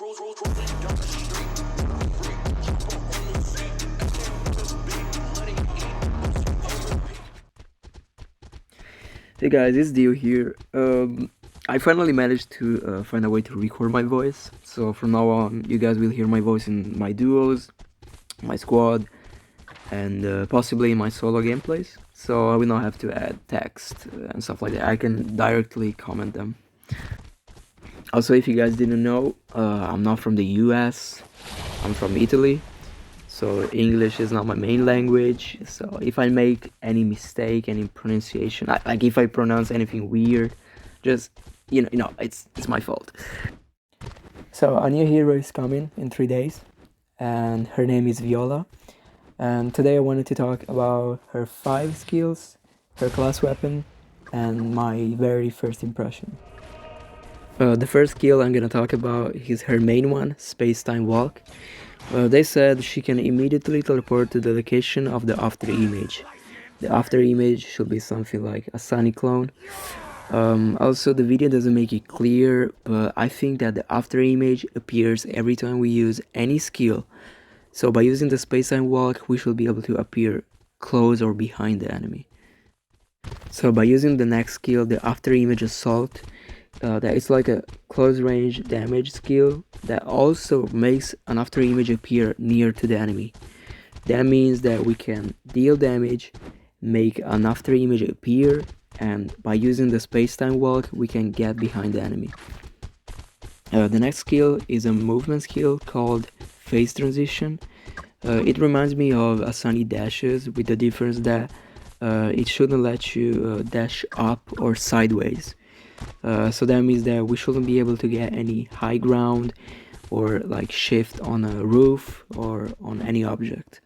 Hey guys, it's Dio here. I finally managed to find a way to record my voice. So from now on, you guys will hear my voice in my duos, my squad, and possibly in my solo gameplays. So I will not have to add text and stuff like that. I can directly comment them. Also, if you guys didn't know, I'm not from the US. I'm from Italy. So English is not my main language. So if I make any mistake, any pronunciation, like if I pronounce anything weird, just it's my fault. So a new hero is coming in 3 days, and her name is Viola. And today I wanted to talk about her 5 skills, her class weapon, and my very first impression. The first skill I'm gonna talk about is her main one, Space-Time Walk. They said she can immediately teleport to the location of the Afterimage. The Afterimage should be something like a Sunny clone. Also, the video doesn't make it clear, but I think that the Afterimage appears every time we use any skill. So by using the Space-Time Walk, we should be able to appear close or behind the enemy. So by using the next skill, the Afterimage Assault, that is like a close range damage skill that also makes an Afterimage appear near to the enemy. That means that we can deal damage, make an Afterimage appear, and by using the Space-Time Walk, we can get behind the enemy. The next skill is a movement skill called Phase Transition. It reminds me of Asani dashes, with the difference that it shouldn't let you dash up or sideways. So that means that we shouldn't be able to get any high ground or like shift on a roof or on any object.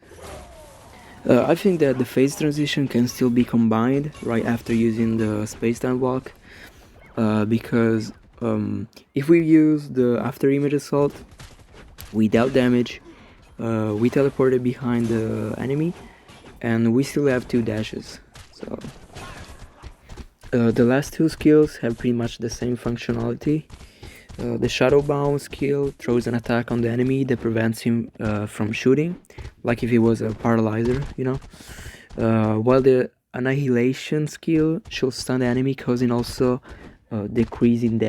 I think that the phase transition can still be combined right after using the Space-Time Walk, because if we use the Afterimage Assault, we dealt damage, we teleported behind the enemy, and we still have 2 dashes. So the last 2 skills have pretty much the same functionality. The Shadowbound skill throws an attack on the enemy that prevents him from shooting, like if he was a paralyzer, while the Annihilation skill should stun the enemy, causing also decreasing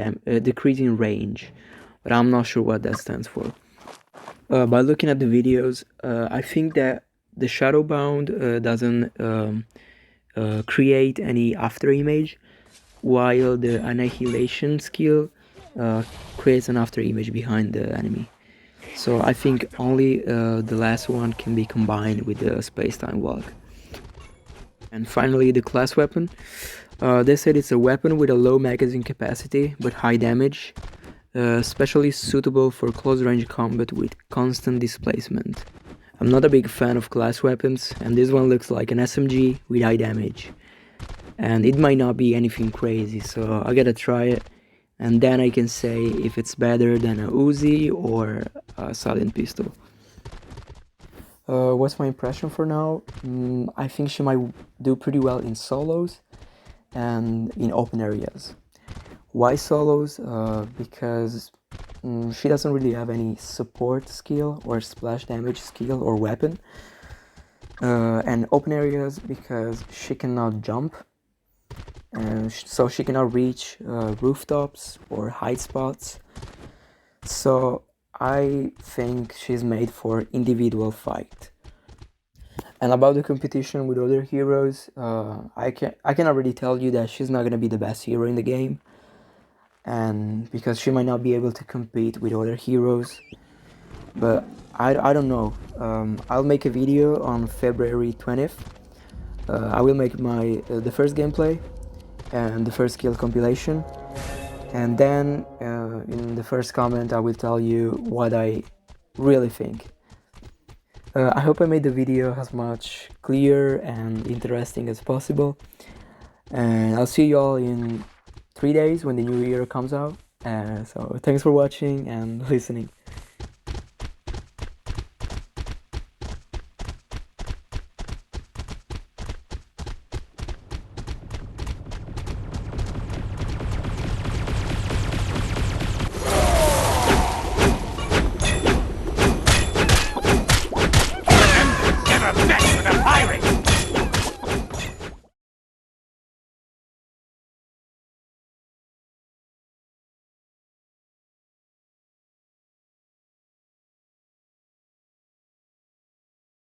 range, but I'm not sure what that stands for. By looking at the videos, I think that the Shadowbound doesn't create any Afterimage, while the Annihilation skill creates an Afterimage behind the enemy. So I think only the last one can be combined with the Space-Time Walk. And finally, the class weapon. They said it's a weapon with a low magazine capacity but high damage, especially suitable for close range combat with constant displacement. I'm not a big fan of class weapons, and this one looks like an SMG with high damage. And it might not be anything crazy, so I gotta try it, and then I can say if it's better than a Uzi or a silent pistol. What's my impression for now? I think she might do pretty well in solos and in open areas. Why solos? Because she doesn't really have any support skill or splash damage skill or weapon. And open areas because she cannot jump, so she cannot reach rooftops or hide spots. So I think she's made for individual fight. And about the competition with other heroes, I can already tell you that she's not gonna be the best hero in the game, and because she might not be able to compete with other heroes. But I don't know. I'll make a video on February 20th. I will make the first gameplay and the first skill compilation, and then in the first comment I will tell you what I really think. I hope I made the video as much clear and interesting as possible, and I'll see you all in 3 days when the new year comes out. So thanks for watching and listening. never mess with a pirate!